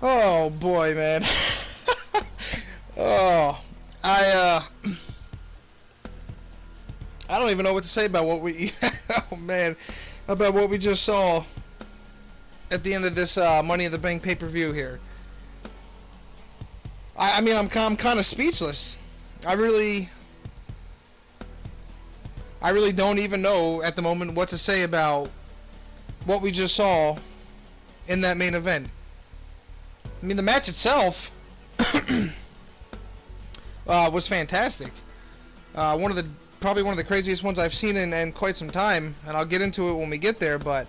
Oh boy, man. Oh, I I don't even know what to say about what we oh man, about what we just saw at the end of this Money in the Bank pay-per-view here. I mean, I'm kind of speechless. I really don't even know at the moment what to say about what we just saw in that main event. I mean, the match itself was fantastic. Probably one of the craziest ones I've seen in quite some time, and I'll get into it when we get there. But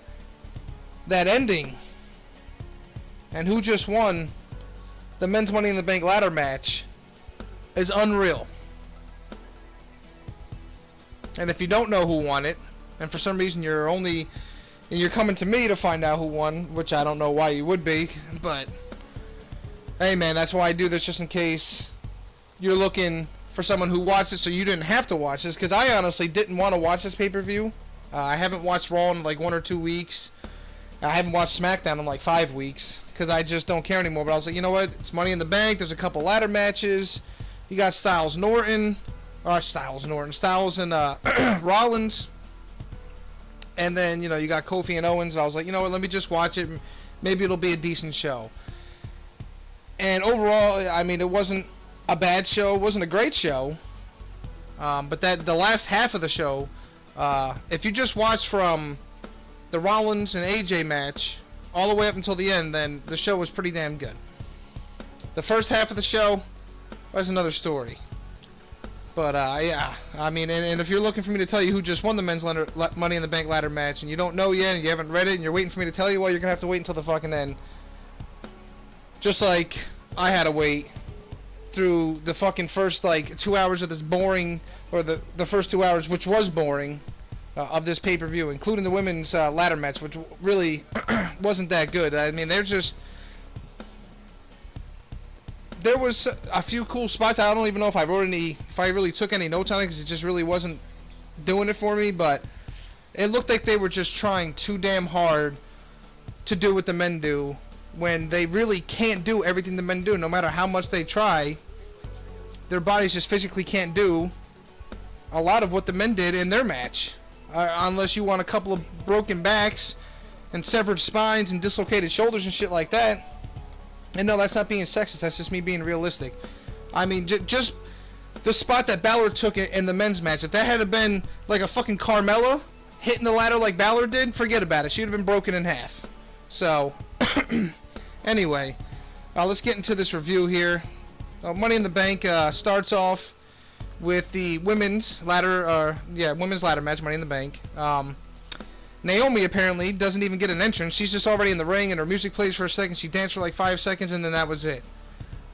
that ending and who just won the men's Money in the Bank ladder match is unreal. And if you don't know who won it, and for some reason you're coming to me to find out who won, which I don't know why you would be, but hey man, that's why I do this, just in case you're looking for someone who watched it so you didn't have to watch this, because I honestly didn't want to watch this pay-per-view. I haven't watched Raw in like 1 or 2 weeks. I haven't watched SmackDown in like 5 weeks, because I just don't care anymore. But I was like, you know what, it's Money in the Bank, there's a couple ladder matches, you got Styles and Rollins, and then, you know, you got Kofi and Owens. And I was like, you know what, let me just watch it, maybe it'll be a decent show. And overall, I mean, it wasn't a bad show, it wasn't a great show, but the last half of the show, if you just watch from the Rollins and AJ match all the way up until the end, then the show was pretty damn good. The first half of the show was another story. But yeah, I mean, and if you're looking for me to tell you who just won the men's Money in the Bank ladder match, and you don't know yet, and you haven't read it, and you're waiting for me to tell you, well, you're gonna have to wait until the fucking end. Just like I had to wait through the fucking first like 2 hours of this boring, or the first 2 hours, which was boring, of this pay-per-view, including the women's ladder match, which really wasn't that good. I mean, there was a few cool spots. I don't even know if I really took any notes on it, because it just really wasn't doing it for me. But it looked like they were just trying too damn hard to do what the men do, when they really can't do everything the men do. No matter how much they try, their bodies just physically can't do a lot of what the men did in their match, unless you want a couple of broken backs and severed spines and dislocated shoulders and shit like that. And no, that's not being sexist, that's just me being realistic. I mean, just the spot that Balor took in the men's match, if that had been like a fucking Carmella hitting the ladder like Balor did, forget about it. She'd have been broken in half. So, anyway, let's get into this review here. Money in the Bank starts off with the women's ladder match, Money in the Bank. Naomi apparently doesn't even get an entrance. She's just already in the ring, and her music plays for a second. She danced for like 5 seconds, and then that was it.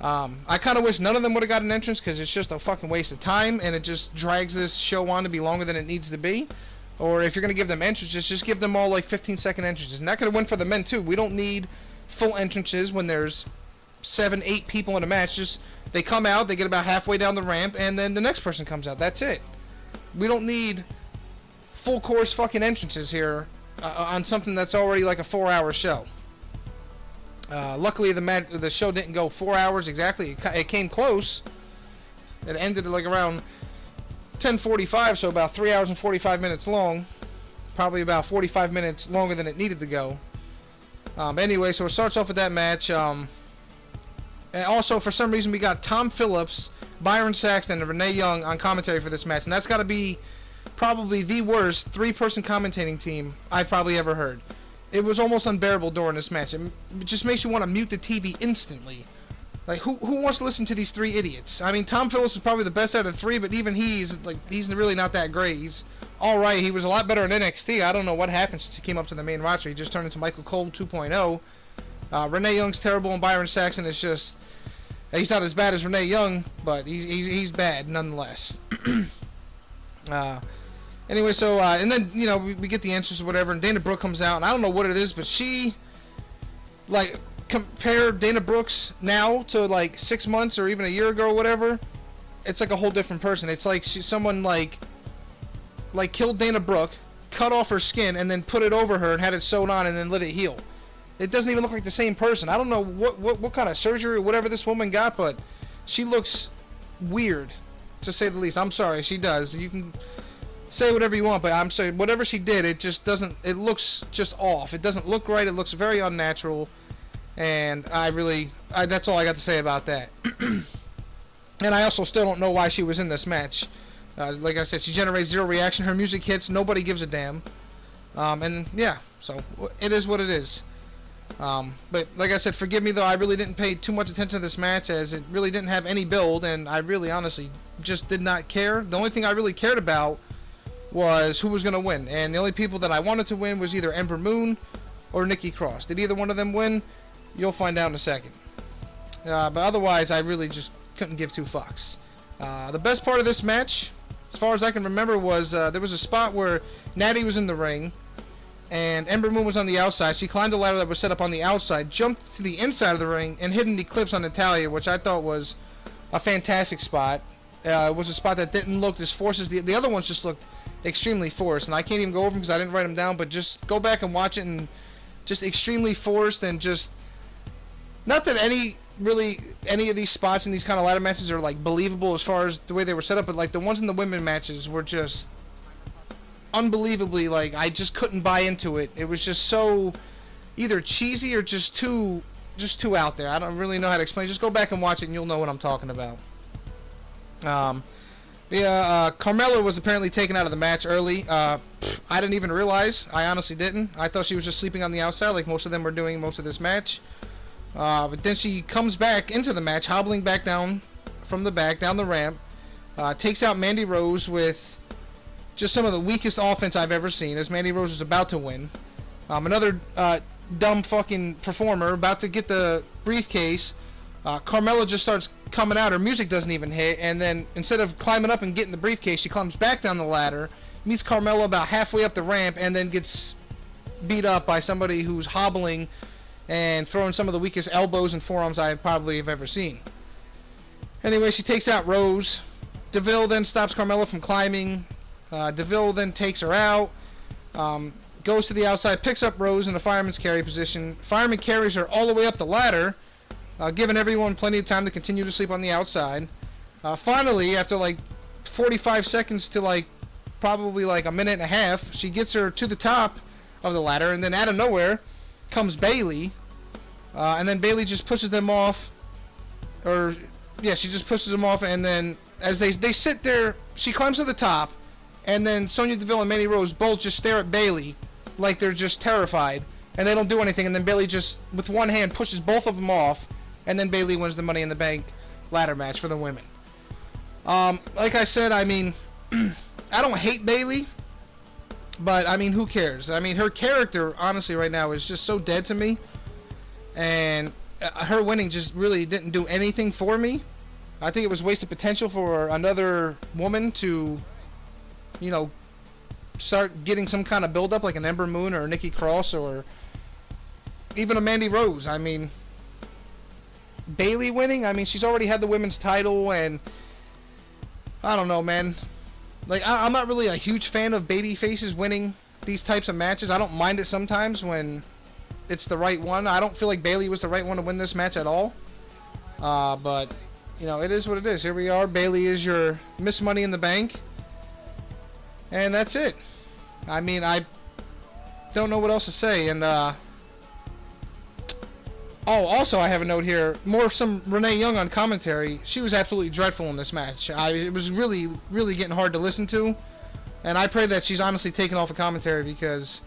I kind of wish none of them would have got an entrance, because it's just a fucking waste of time, and it just drags this show on to be longer than it needs to be. Or if you're going to give them entrances, just give them all like 15-second entrances. And that could have went for the men too. We don't need full entrances when there's 7, 8 people in a match. Just, they come out, they get about halfway down the ramp, and then the next person comes out. That's it. We don't need full course fucking entrances here on something that's already like a 4-hour show. Luckily the show didn't go 4 hours exactly. It came close. It ended at like around 10:45, so about 3 hours and 45 minutes long. Probably about 45 minutes longer than it needed to go. Anyway, so it starts off with that match. And also, for some reason, we got Tom Phillips, Byron Saxton, and Renee Young on commentary for this match, and that's got to be probably the worst 3-person commentating team I've probably ever heard. It was almost unbearable during this match. It just makes you want to mute the TV instantly. Like, who wants to listen to these 3 idiots? I mean, Tom Phillips is probably the best out of the 3, but even he's really not that great. He's alright. He was a lot better in NXT. I don't know what happened since he came up to the main roster. He just turned into Michael Cole 2.0. Renee Young's terrible, and Byron Saxton is just... He's not as bad as Renee Young, but he's bad nonetheless. Anyway, so, and then, you know, we get the answers or whatever, and Dana Brooke comes out, and I don't know what it is, but she, like, compare Dana Brooks now to, like, 6 months or even a year ago or whatever, it's like a whole different person. It's like someone, like, killed Dana Brooke, cut off her skin, and then put it over her and had it sewed on and then let it heal. It doesn't even look like the same person. I don't know what kind of surgery or whatever this woman got, but she looks weird, to say the least. I'm sorry, she does. You can say whatever you want, but I'm sorry, whatever she did, it just doesn't, it looks just off. It doesn't look right. It looks very unnatural, and that's all I got to say about that. And I also still don't know why she was in this match. Like I said, she generates zero reaction. Her music hits. Nobody gives a damn. And yeah, so it is what it is. But like I said, forgive me though, I really didn't pay too much attention to this match, as it really didn't have any build, and I really honestly just did not care. The only thing I really cared about was who was going to win, and the only people that I wanted to win was either Ember Moon or Nikki Cross. Did either one of them win? You'll find out in a second. But otherwise, I really just couldn't give two fucks. The best part of this match, as far as I can remember, was there was a spot where Natty was in the ring and Ember Moon was on the outside. She climbed a ladder that was set up on the outside, jumped to the inside of the ring, and hit an Eclipse on Natalya, which I thought was a fantastic spot. It was a spot that didn't look as forced as the other ones. Just looked extremely forced, and I can't even go over them because I didn't write them down, but just go back and watch it, and just extremely forced, and just, not that any of these spots in these kind of ladder matches are like believable as far as the way they were set up, but like the ones in the women matches were just unbelievably, like, I just couldn't buy into it. It was just so either cheesy or just too out there. I don't really know how to explain. Just go back and watch it and you'll know what I'm talking about. Carmella was apparently taken out of the match early. I didn't even realize. I honestly didn't. I thought she was just sleeping on the outside like most of them were doing most of this match. But then she comes back into the match, hobbling back down from the back, down the ramp. Takes out Mandy Rose with just some of the weakest offense I've ever seen, as Mandy Rose was about to win. Another dumb fucking performer about to get the briefcase. Carmella just starts coming out. Her music doesn't even hit, and then instead of climbing up and getting the briefcase, she climbs back down the ladder, meets Carmella about halfway up the ramp, and then gets beat up by somebody who's hobbling and throwing some of the weakest elbows and forearms I probably have ever seen. Anyway, she takes out Rose. DeVille then stops Carmella from climbing. DeVille then takes her out, goes to the outside, picks up Rose in the fireman's carry position. Fireman carries her all the way up the ladder, giving everyone plenty of time to continue to sleep on the outside. Finally, after like 45 seconds to like probably like a minute and a half, she gets her to the top of the ladder, and then out of nowhere comes Bayley, and then Bayley just pushes them off, she just pushes them off, and then as they sit there, she climbs to the top, and then Sonya Deville and Mandy Rose both just stare at Bayley like they're just terrified, and they don't do anything, and then Bayley just, with one hand, pushes both of them off, and then Bayley wins the Money in the Bank ladder match for the women. Like I said, I mean, I don't hate Bayley, but I mean, who cares? I mean, her character, honestly, right now is just so dead to me, and her winning just really didn't do anything for me. I think it was wasted potential for another woman to, you know, start getting some kind of build-up like an Ember Moon or Nikki Cross or even a Mandy Rose. I mean, Bayley winning, I mean, she's already had the women's title, and I don't know, man. Like, I'm not really a huge fan of baby faces winning these types of matches. I don't mind it sometimes when it's the right one. I don't feel like Bayley was the right one to win this match at all. But, you know, it is what it is. Here we are. Bayley is your Miss Money in the Bank. And that's it. I mean, I don't know what else to say. And, also I have a note here. Some Renee Young on commentary. She was absolutely dreadful in this match. It was really, really getting hard to listen to. And I pray that she's honestly taken off of commentary, because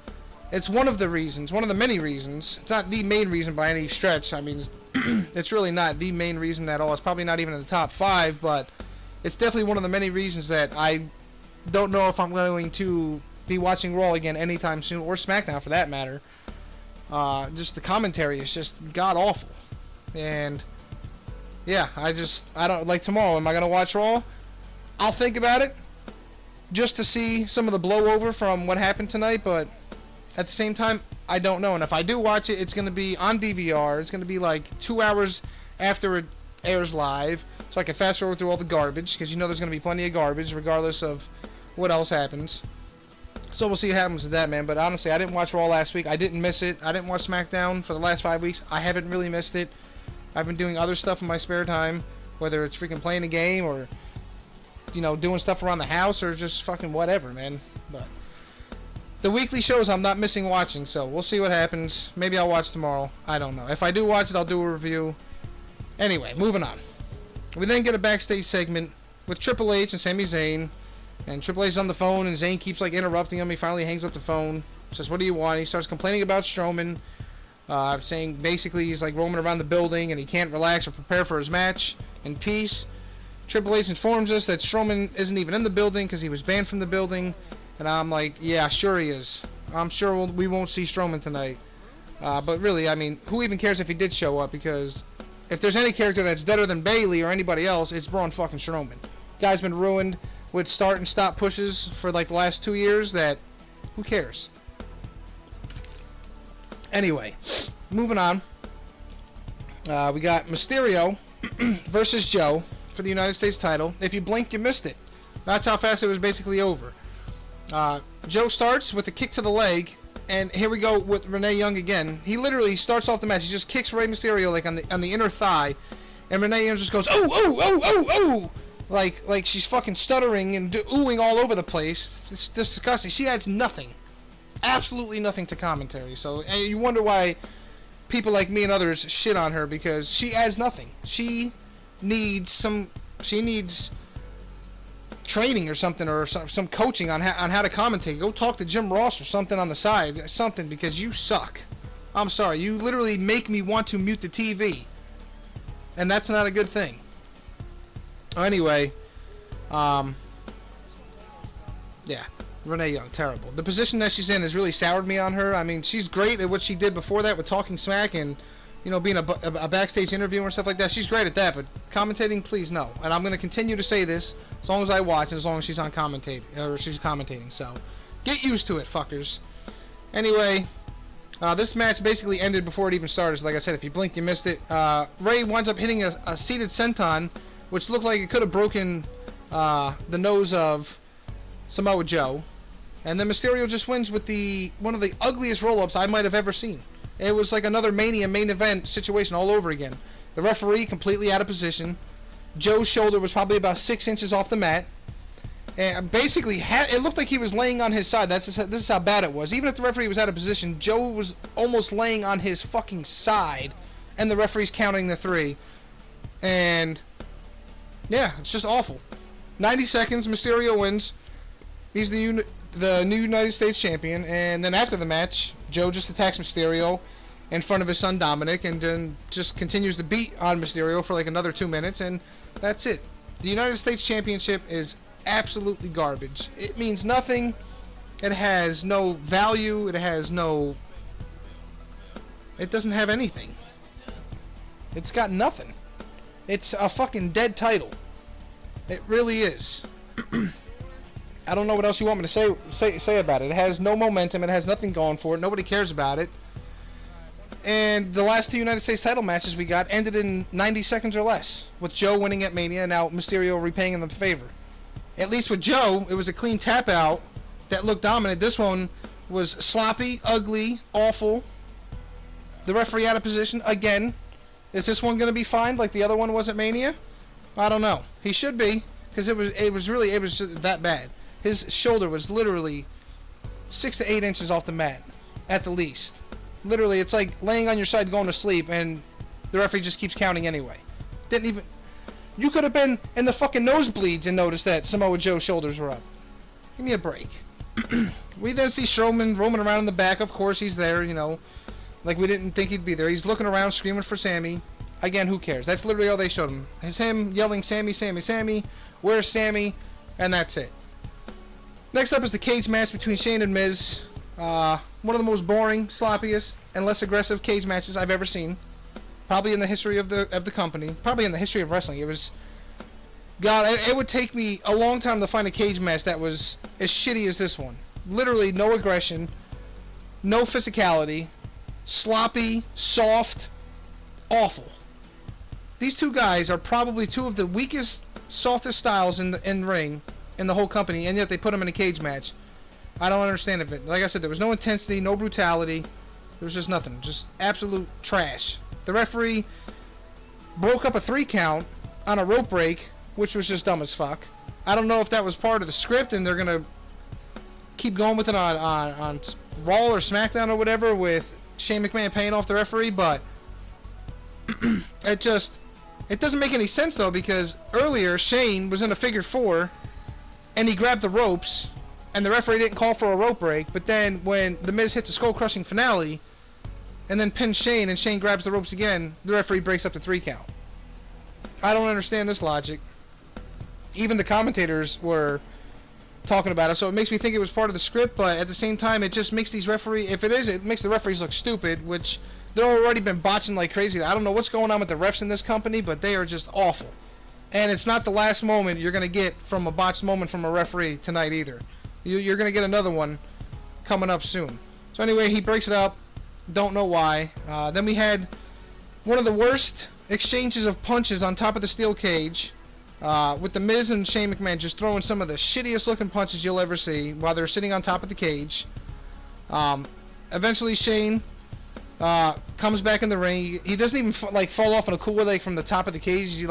it's one of the reasons, one of the many reasons. It's not the main reason by any stretch. I mean, it's really not the main reason at all. It's probably not even in the top 5, but it's definitely one of the many reasons that I don't know if I'm going to be watching Raw again anytime soon, or SmackDown for that matter. Just the commentary is just god awful. And yeah, I don't like, tomorrow, am I going to watch Raw? I'll think about it just to see some of the blowover from what happened tonight, but at the same time, I don't know. And if I do watch it, it's going to be on DVR. It's going to be like 2 hours after it airs live, so I can fast forward through all the garbage, because you know there's going to be plenty of garbage regardless of what else happens. So we'll see what happens with that, man. But honestly, I didn't watch Raw last week. I didn't miss it. I didn't watch SmackDown for the last 5 weeks. I haven't really missed it. I've been doing other stuff in my spare time, whether it's freaking playing a game or, you know, doing stuff around the house or just fucking whatever, man. But the weekly shows I'm not missing watching, so we'll see what happens. Maybe I'll watch tomorrow. I don't know. If I do watch it, I'll do a review. Anyway, moving on. We then get a backstage segment with Triple H and Sami Zayn. And Triple H's on the phone, and Zayn keeps, like, interrupting him. He finally hangs up the phone. Says, what do you want? He starts complaining about Strowman. Saying, basically, he's, like, roaming around the building, and he can't relax or prepare for his match in peace. Triple H informs us that Strowman isn't even in the building because he was banned from the building. And I'm like, yeah, sure he is. I'm sure we won't see Strowman tonight. But really, I mean, who even cares if he did show up? Because if there's any character that's better than Bayley or anybody else, it's Braun fucking Strowman. Guy's been ruined with start and stop pushes for like the last 2 years. That who cares? Anyway, moving on. We got Mysterio versus Joe for the United States title. If you blink, you missed it. That's how fast it was basically over. Joe starts with a kick to the leg, and here we go with Renee Young again. He literally starts off the match. He just kicks Rey Mysterio like on the inner thigh, and Renee Young just goes, oh, oh, oh, oh, oh. Like she's fucking stuttering and oohing all over the place. It's disgusting. She adds nothing. Absolutely nothing to commentary. So and you wonder why people like me and others shit on her, because she adds nothing. She needs training or something, or some coaching on how to commentate. Go talk to Jim Ross or something on the side. Something, because you suck. I'm sorry. You literally make me want to mute the TV. And that's not a good thing. Anyway, yeah, Renee Young, terrible. The position that she's in has really soured me on her. I mean, she's great at what she did before that with talking smack and, you know, being a backstage interviewer and stuff like that. She's great at that, but commentating, please, no. And I'm going to continue to say this as long as I watch and as long as she's on she's commentating. So, get used to it, fuckers. Anyway, this match basically ended before it even started. So like I said, if you blink, you missed it. Ray winds up hitting a seated senton, which looked like it could have broken the nose of Samoa Joe. And then Mysterio just wins with one of the ugliest roll-ups I might have ever seen. It was like another Mania main event situation all over again. The referee completely out of position. Joe's shoulder was probably about 6 inches off the mat. And basically, it looked like he was laying on his side. This is how bad it was. Even if the referee was out of position, Joe was almost laying on his fucking side. And the referee's counting the 3. And yeah, it's just awful. 90 seconds, Mysterio wins. He's the new United States champion. And then after the match, Joe just attacks Mysterio in front of his son Dominic, and then just continues to beat on Mysterio for like another 2 minutes, and that's it. The United States Championship is absolutely garbage. It means nothing. It has no value. It doesn't have anything. It's got nothing. It's a fucking dead title. It really is. I don't know what else you want me to say about it. It has no momentum. It has nothing going for it. Nobody cares about it. And the last 2 United States title matches we got ended in 90 seconds or less, with Joe winning at Mania and now Mysterio repaying him the favor. At least with Joe, it was a clean tap out that looked dominant. This one was sloppy, ugly, awful. The referee out of position again. Is this one going to be fined like the other one was at Mania? I don't know. He should be, because it was just that bad. His shoulder was literally 6 to 8 inches off the mat, at the least. Literally, it's like laying on your side going to sleep, and the referee just keeps counting anyway. You could have been in the fucking nosebleeds and noticed that Samoa Joe's shoulders were up. Give me a break. We then see Strowman roaming around in the back. Of course, he's there, you know, like we didn't think he'd be there. He's looking around, screaming for Sammy. Again, who cares? That's literally all they showed him. It's him yelling, Sammy, Sammy, Sammy. Where's Sammy? And that's it. Next up is the cage match between Shane and Miz. One of the most boring, sloppiest, and less aggressive cage matches I've ever seen. Probably in the history of the company. Probably in the history of wrestling. It was... God, it would take me a long time to find a cage match that was as shitty as this one. Literally no aggression, no physicality, sloppy, soft, awful. These two guys are probably two of the weakest, softest styles in ring in the whole company, and yet they put them in a cage match. I don't understand it. Like I said, there was no intensity, no brutality. There was just nothing. Just absolute trash. The referee broke up a 3 count on a rope break, which was just dumb as fuck. I don't know if that was part of the script and they're going to keep going with it on Raw or SmackDown or whatever with Shane McMahon paying off the referee, but it doesn't make any sense though, because earlier Shane was in a figure 4 and he grabbed the ropes and the referee didn't call for a rope break, but then when The Miz hits a skull-crushing finale and then pins Shane and Shane grabs the ropes again, the referee breaks up the 3 count. I don't understand this logic. Even the commentators were talking about it, so it makes me think it was part of the script, but at the same time, it just makes these referees, if it is, it makes the referees look stupid, which they've already been botching like crazy. I don't know what's going on with the refs in this company, but they are just awful. And it's not the last moment you're going to get from a botched moment from a referee tonight either. You're going to get another one coming up soon. So anyway, he breaks it up. Don't know why. Then we had one of the worst exchanges of punches on top of the steel cage, with The Miz and Shane McMahon just throwing some of the shittiest looking punches you'll ever see while they're sitting on top of the cage. Eventually Shane comes back in the ring. He doesn't even fall off in a cool way from the top of the cage. He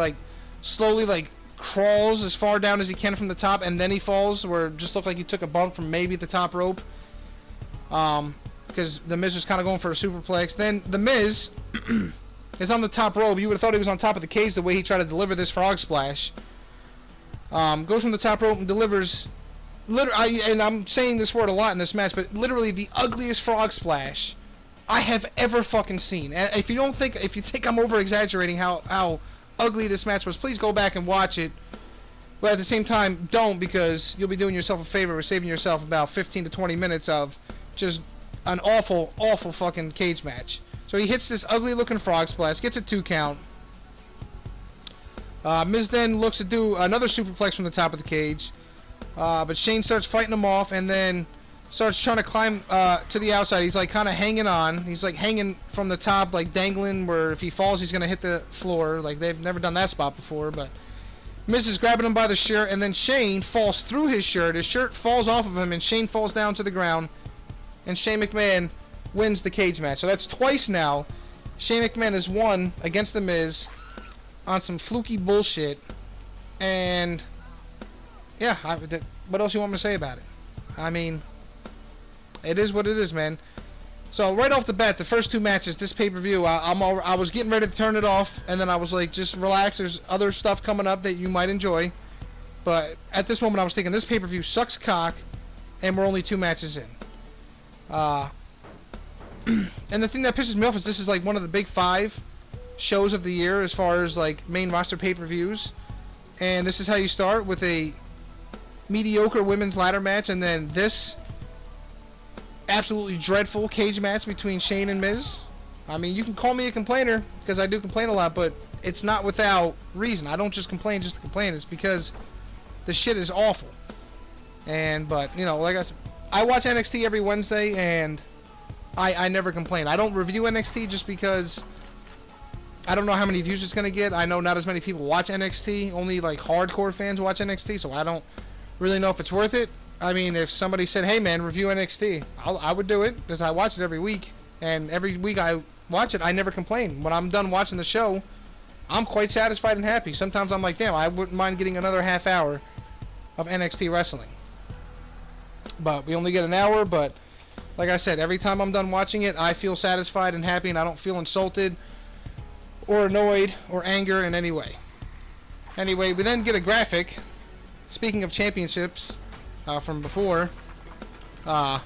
slowly crawls as far down as he can from the top, and then he falls, where it just looked like he took a bump from maybe the top rope. Because The Miz was kind of going for a superplex. Then The Miz is on the top rope. You would have thought he was on top of the cage the way he tried to deliver this frog splash. Goes from the top rope and delivers, and I'm saying this word a lot in this match, but literally the ugliest frog splash I have ever fucking seen. And if you think I'm over exaggerating how ugly this match was, please go back and watch it. But at the same time, don't, because you'll be doing yourself a favor with saving yourself about 15 to 20 minutes of just an awful, awful fucking cage match. So he hits this ugly looking frog splash, gets a 2 count. Miz then looks to do another superplex from the top of the cage. But Shane starts fighting him off and then starts trying to climb to the outside. He's kind of hanging on. He's hanging from the top, dangling, where if he falls he's going to hit the floor. They've never done that spot before, but Miz is grabbing him by the shirt, and then Shane falls through his shirt. His shirt falls off of him and Shane falls down to the ground, and Shane McMahon wins the cage match. So that's twice now Shane McMahon has won against The Miz on some fluky bullshit. And yeah, what else you want me to say about it? I mean, it is what it is, man. So right off the bat, the first 2 matches, this pay-per-view, I was getting ready to turn it off, and then I was like, just relax. There's other stuff coming up that you might enjoy. But at this moment, I was thinking this pay-per-view sucks cock, and we're only 2 matches in. And the thing that pisses me off is this is one of the big 5 shows of the year as far as main roster pay-per-views, and this is how you start, with a mediocre women's ladder match, and then this absolutely dreadful cage match between Shane and Miz. I mean, you can call me a complainer, because I do complain a lot, but it's not without reason. I don't just complain just to complain. It's because the shit is awful. But like I said, I watch NXT every Wednesday, and I never complain. I don't review NXT just because I don't know how many views it's going to get. I know not as many people watch NXT. Only hardcore fans watch NXT, so I don't really know if it's worth it. I mean, if somebody said, hey man, review NXT, I would do it, because I watch it every week. And every week I watch it, I never complain. When I'm done watching the show, I'm quite satisfied and happy. Sometimes I'm like, damn, I wouldn't mind getting another half hour of NXT wrestling. But we only get an hour, but like I said, every time I'm done watching it, I feel satisfied and happy, and I don't feel insulted or annoyed or anger in any way. Anyway, we then get a graphic, speaking of championships, from before, of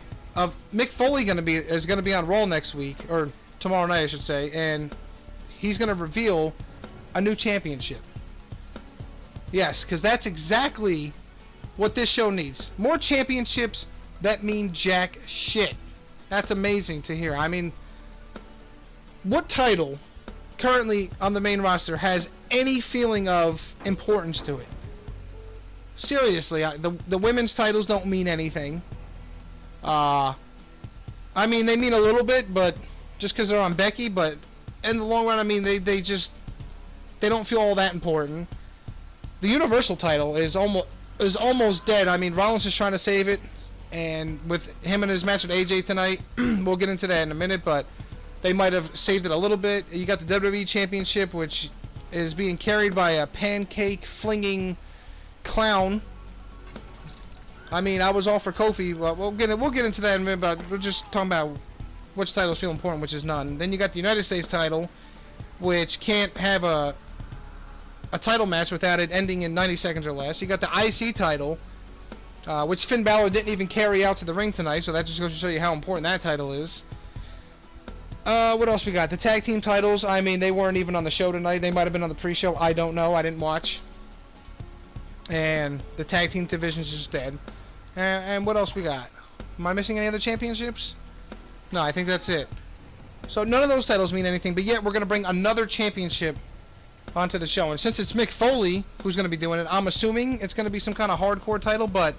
Mick Foley is gonna be on Raw next week, or tomorrow night I should say, and he's gonna reveal a new championship. Yes, because that's exactly what this show needs. More championships that mean jack shit. That's amazing to hear. I mean, what title currently on the main roster has any feeling of importance to it? Seriously, the women's titles don't mean anything. I mean, they mean a little bit, but just because they're on Becky, but in the long run, I mean, they don't feel all that important. The Universal title is almost dead. I mean, Rollins is trying to save it, And with him and his match with AJ tonight, we'll get into that in a minute, but they might have saved it a little bit. You got the WWE Championship, which is being carried by a pancake flinging clown. I mean, I was all for Kofi, but we'll get into that in a minute, but we're just talking about which titles feel important, which is none. Then you got the United States title, which can't have a title match without it ending in 90 seconds or less. You got the IC title, which Finn Balor didn't even carry out to the ring tonight, so that just goes to show you how important that title is. What else we got? The tag team titles, I mean, they weren't even on the show tonight. They might have been on the pre-show. I don't know. I didn't watch. And the tag team division's just dead. And what else we got? Am I missing any other championships? No, I think that's it. So none of those titles mean anything, but yet we're going to bring another championship onto the show. And since it's Mick Foley who's going to be doing it, I'm assuming it's going to be some kind of hardcore title, but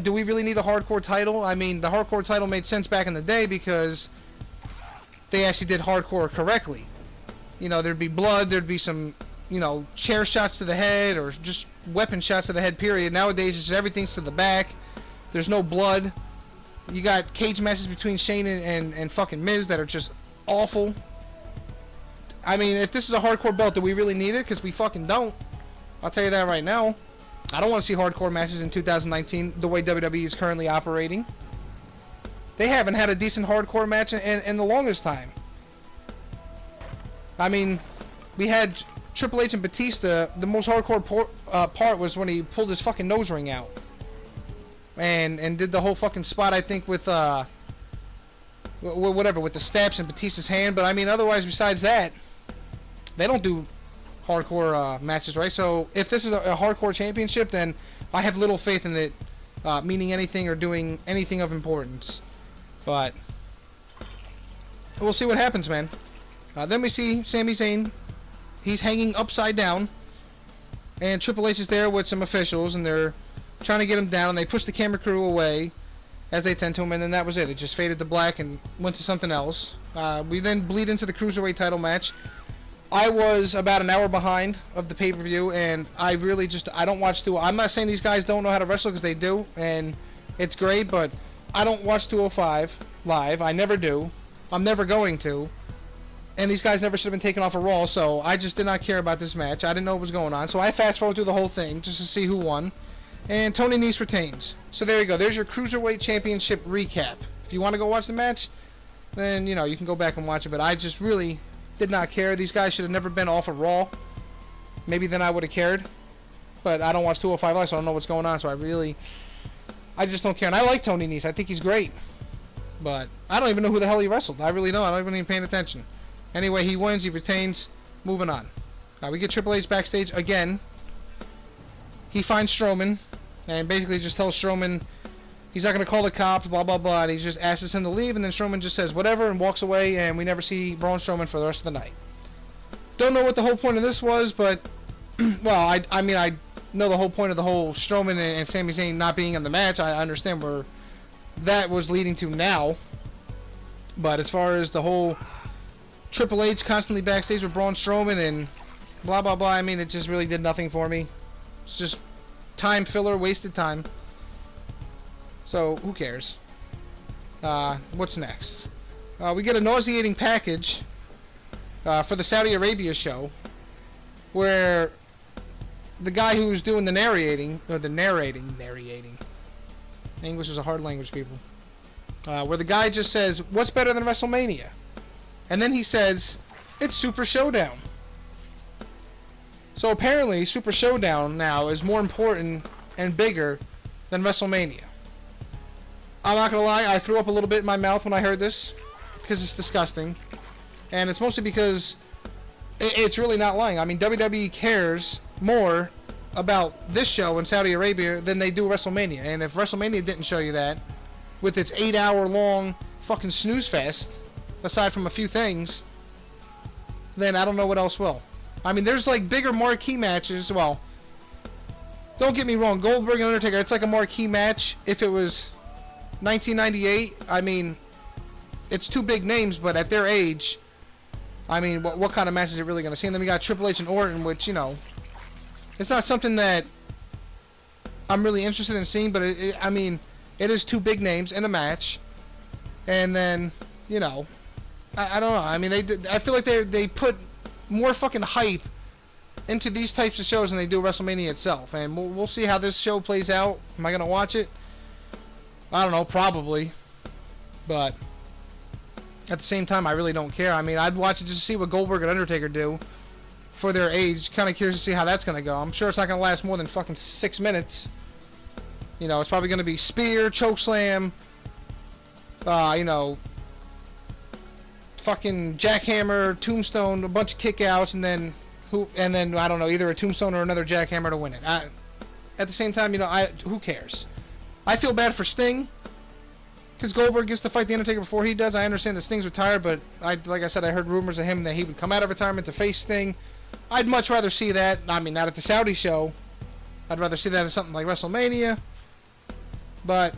do we really need a hardcore title? I mean, the hardcore title made sense back in the day because they actually did hardcore correctly. You know, there'd be blood, there'd be some, you know, chair shots to the head or just weapon shots to the head, period. Nowadays, it's just everything's to the back. There's no blood. You got cage matches between Shane and fucking Miz that are just awful. I mean, if this is a hardcore belt, do we really need it? Because we fucking don't. I'll tell you that right now. I don't want to see hardcore matches in 2019 the way WWE is currently operating. They haven't had a decent hardcore match in the longest time. I mean, we had Triple H and Batista. The most hardcore part was when he pulled his fucking nose ring out. And did the whole fucking spot, I think, with whatever, with the steps and Batista's hand. But I mean, otherwise, besides that, they don't do hardcore matches, right? So if this is a hardcore championship, then I have little faith in it meaning anything or doing anything of importance. But we'll see what happens, man. Then we see Sami Zayn. He's hanging upside down, and Triple H is there with some officials, and they're trying to get him down, and they push the camera crew away as they tend to him, and then that was it. It just faded to black and went to something else. We then bleed into the Cruiserweight title match. I was about an hour behind of the pay-per-view, and I really just, I don't watch I'm not saying these guys don't know how to wrestle, because they do, and it's great, but I don't watch 205 live. I never do. I'm never going to. And these guys never should have been taken off a Raw, so I just did not care about this match. I didn't know what was going on, so I fast-forwarded through the whole thing just to see who won. And Tony Nese retains. So there you go. There's your Cruiserweight Championship recap. If you want to go watch the match, then, you know, you can go back and watch it. But I just really did not care. These guys should have never been off of Raw. Maybe then I would have cared. But I don't watch 205 Live, so I don't know what's going on. So I just don't care. And I like Tony Nese. I think he's great. But I don't even know who the hell he wrestled. I really don't. I don't even paying attention. Anyway, he wins. He retains. Moving on. We get Triple H backstage again. He finds Strowman and basically just tells Strowman he's not going to call the cops, blah, blah, blah. And he just asks him to leave, and then Strowman just says whatever and walks away, and we never see Braun Strowman for the rest of the night. Don't know what the whole point of this was, but, well, I mean, I know the whole point of the whole Strowman and Sami Zayn not being in the match. I understand where that was leading to now. But as far as the whole Triple H constantly backstage with Braun Strowman and blah, blah, blah, I mean, it just really did nothing for me. It's just time filler, wasted time. So, who cares? What's next? We get a nauseating package for the Saudi Arabia show, where the guy who's doing the narrating, English is a hard language, people. Where the guy just says, what's better than WrestleMania? And then he says, it's Super Showdown. So apparently, Super Showdown now is more important and bigger than WrestleMania. I'm not gonna lie, I threw up a little bit in my mouth when I heard this, because it's disgusting. And it's mostly because it's really not lying. I mean, WWE cares more about this show in Saudi Arabia than they do WrestleMania. And if WrestleMania didn't show you that, with its 8-hour-long fucking snooze fest, aside from a few things, then I don't know what else will. I mean, there's like bigger marquee matches. Well, don't get me wrong, Goldberg and Undertaker, it's like a marquee match if it was 1998. I mean, it's two big names, but at their age, I mean, what kind of match is it really going to see? And then we got Triple H and Orton, which, you know, it's not something that I'm really interested in seeing, but I mean, It is two big names in a match. And then, you know, I don't know. I mean, I feel like they put more fucking hype into these types of shows than they do WrestleMania itself. And we'll see how this show plays out. Am I going to watch it? I don't know, probably. But at the same time, I really don't care. I mean, I'd watch it just to see what Goldberg and Undertaker do for their age. Kind of curious to see how that's going to go. I'm sure it's not going to last more than fucking 6 minutes. You know, it's probably going to be spear, chokeslam, you know, fucking jackhammer, tombstone, a bunch of kickouts, and then I don't know, either a tombstone or another jackhammer to win it. At the same time, you know, who cares? I feel bad for Sting, because Goldberg gets to fight the Undertaker before he does. I understand that Sting's retired, but like I said, I heard rumors of him that he would come out of retirement to face Sting. I'd much rather see that. I mean, not at the Saudi show. I'd rather see that as something like WrestleMania. But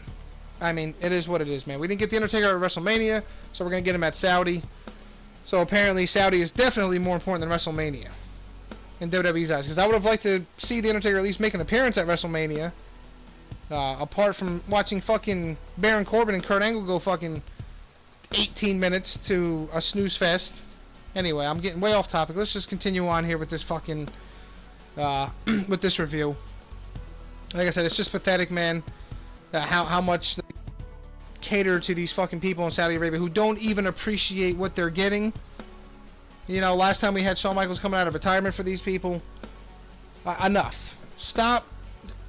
I mean, it is what it is, man. We didn't get the Undertaker at WrestleMania, so we're gonna get him at Saudi. So apparently, Saudi is definitely more important than WrestleMania in WWE's eyes. Because I would have liked to see the Undertaker at least make an appearance at WrestleMania. Apart from watching fucking Baron Corbin and Kurt Angle go fucking 18 minutes to a snooze fest. Anyway, I'm getting way off topic. Let's just continue on here with this fucking with this review. Like I said, it's just pathetic, man. How much they cater to these fucking people in Saudi Arabia who don't even appreciate what they're getting. You know, last time we had Shawn Michaels coming out of retirement for these people. Enough. Stop.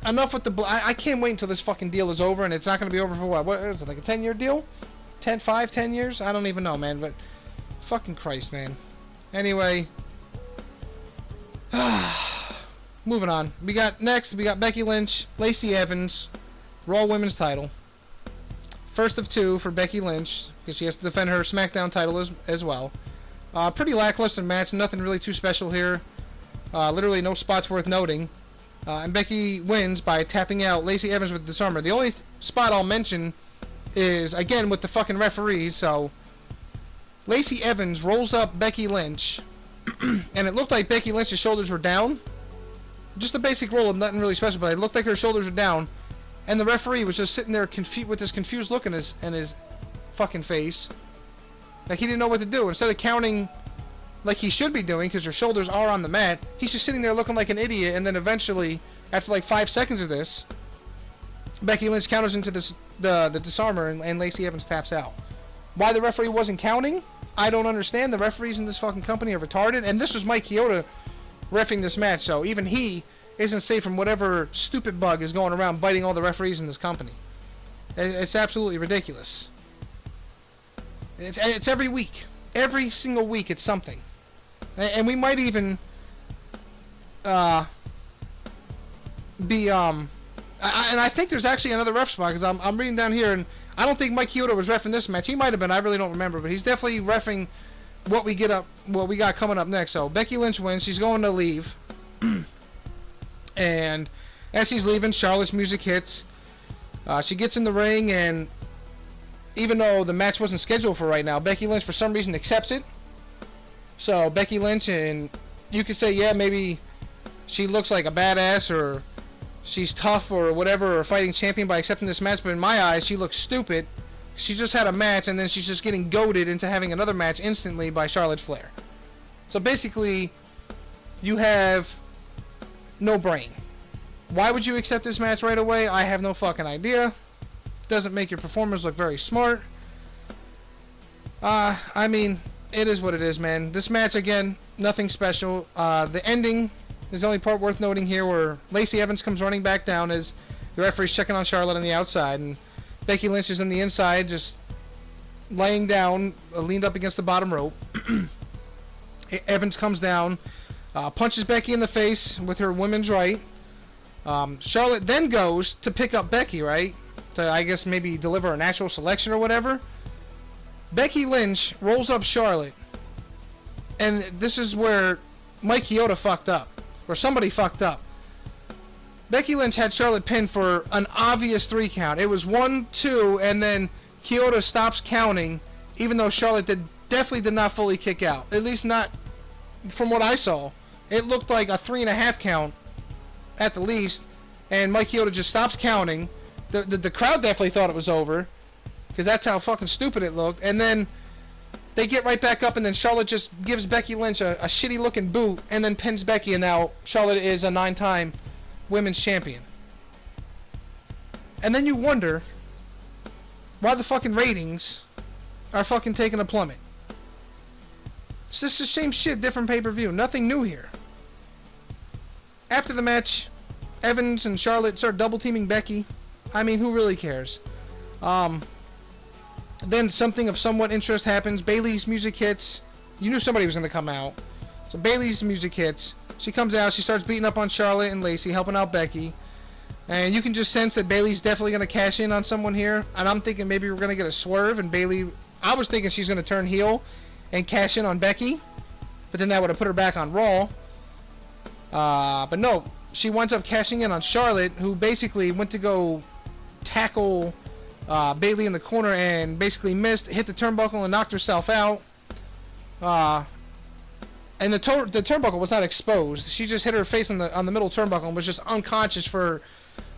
Enough with the... I can't wait until this fucking deal is over, and it's not going to be over for what? What is it, like a 10-year deal? 10 years? I don't even know, man, but... Fucking Christ, man. Anyway. Moving on. We got Becky Lynch, Lacey Evans, Raw Women's title. First of two for Becky Lynch, because she has to defend her SmackDown title as well. Pretty lackluster match, nothing really too special here. Literally no spots worth noting. And Becky wins by tapping out Lacey Evans with the disarmer. The only spot I'll mention is, again, with the fucking referees. So, Lacey Evans rolls up Becky Lynch, and it looked like Becky Lynch's shoulders were down. Just a basic roll of nothing really special, but it looked like her shoulders were down. And the referee was just sitting there with this confused look in his fucking face. Like he didn't know what to do. Instead of counting like he should be doing, because her shoulders are on the mat, he's just sitting there looking like an idiot, and then eventually, after like 5 seconds of this, Becky Lynch counters into the disarmer, and Lacey Evans taps out. Why the referee wasn't counting, I don't understand. The referees in this fucking company are retarded, and this was Mike Chioda reffing this match, so even he isn't safe from whatever stupid bug is going around biting all the referees in this company. It's absolutely ridiculous. It's every week. Every single week it's something. And we might even be and I think there's actually another ref spot, because I'm reading down here, and I don't think Mike Chioda was reffing this match. He might have been, I really don't remember, but he's definitely reffing what we got coming up next. So Becky Lynch wins. She's going to leave. And as she's leaving, Charlotte's music hits. She gets in the ring, and even though the match wasn't scheduled for right now, Becky Lynch for some reason accepts it. So Becky Lynch, and you could say, yeah, maybe she looks like a badass, or she's tough, or whatever, or fighting champion by accepting this match, but in my eyes, she looks stupid. She just had a match, and then she's just getting goaded into having another match instantly by Charlotte Flair. So basically, you have no brain. Why would you accept this match right away? I have no fucking idea. Doesn't make your performers look very smart. I mean, it is what it is, man. This match, again, nothing special. The ending is the only part worth noting here, where Lacey Evans comes running back down as the referee's checking on Charlotte on the outside, and Becky Lynch is on the inside, just laying down, leaned up against the bottom rope. Evans comes down, punches Becky in the face with her women's right. Charlotte then goes to pick up Becky, right? To, I guess, maybe deliver a natural selection or whatever. Becky Lynch rolls up Charlotte. And this is where Mike Chioda fucked up. Or somebody fucked up. Becky Lynch had Charlotte pinned for an obvious 3 count. It was 1, 2, and then Chioda stops counting, even though Charlotte definitely did not fully kick out. At least not from what I saw. It looked like a 3.5 count at the least, and Mike Chioda just stops counting. The crowd definitely thought it was over, because that's how fucking stupid it looked. And then they get right back up, and then Charlotte just gives Becky Lynch a shitty looking boot, and then pins Becky, and now Charlotte is a 9-time women's champion. And then you wonder why the fucking ratings are fucking taking a plummet. It's just the same shit, different pay-per-view. Nothing new here. After the match, Evans and Charlotte start double-teaming Becky. I mean, who really cares? Then something of somewhat interest happens. Bayley's music hits. You knew somebody was going to come out. So Bayley's music hits. She comes out. She starts beating up on Charlotte and Lacey, helping out Becky. And you can just sense that Bayley's definitely going to cash in on someone here. And I'm thinking maybe we're going to get a swerve. And Bayley, I was thinking she's going to turn heel and cash in on Becky. But then that would have put her back on Raw. But no. She winds up cashing in on Charlotte, who basically went to go tackle Bayley in the corner and basically missed, hit the turnbuckle and knocked herself out. And the turnbuckle was not exposed. She just hit her face on the middle turnbuckle and was just unconscious for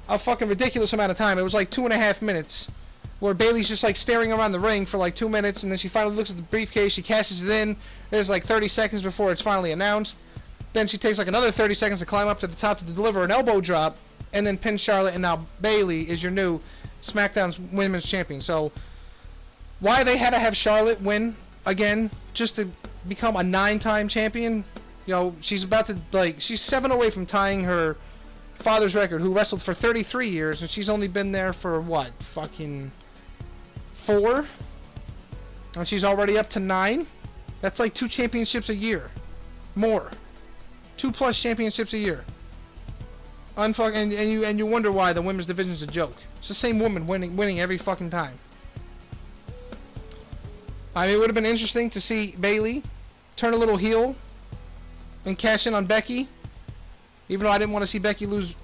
a fucking ridiculous amount of time. It was like 2.5 minutes, where Bayley's just like staring around the ring for like 2 minutes, and then she finally looks at the briefcase. She cashes it in. There's like 30 seconds before it's finally announced. Then she takes like another 30 seconds to climb up to the top to deliver an elbow drop, and then pin Charlotte, and now Bayley is your new SmackDown's Women's Champion. So why they had to have Charlotte win again just to become a 9-time champion? You know, she's about to, like, she's 7 away from tying her father's record, who wrestled for 33 years, and she's only been there for what, fucking 4? And she's already up to 9? That's like 2 championships a year. More. 2+ championships a year. And you wonder why the women's division is a joke. It's the same woman winning every fucking time. I mean, it would have been interesting to see Bayley turn a little heel and cash in on Becky. Even though I didn't want to see Becky lose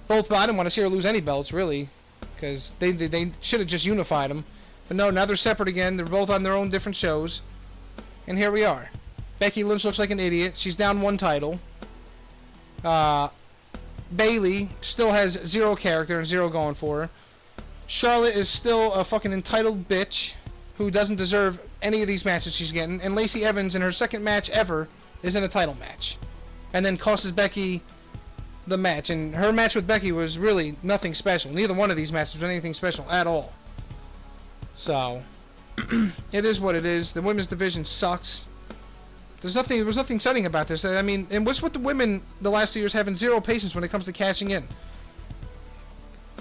both, I didn't want to see her lose any belts, really, because they should have just unified them. But no, now they're separate again. They're both on their own different shows. And here we are. Becky Lynch looks like an idiot. She's down 1 title. Bayley still has 0 character and 0 going for her. Charlotte is still a fucking entitled bitch who doesn't deserve any of these matches she's getting. And Lacey Evans, in her 2nd match ever, is in a title match. And then costs Becky the match. And her match with Becky was really nothing special. Neither one of these matches was anything special at all. So, it is what it is. The women's division sucks. There was nothing exciting about this. I mean, and what's with the women the last 2 years having 0 patience when it comes to cashing in?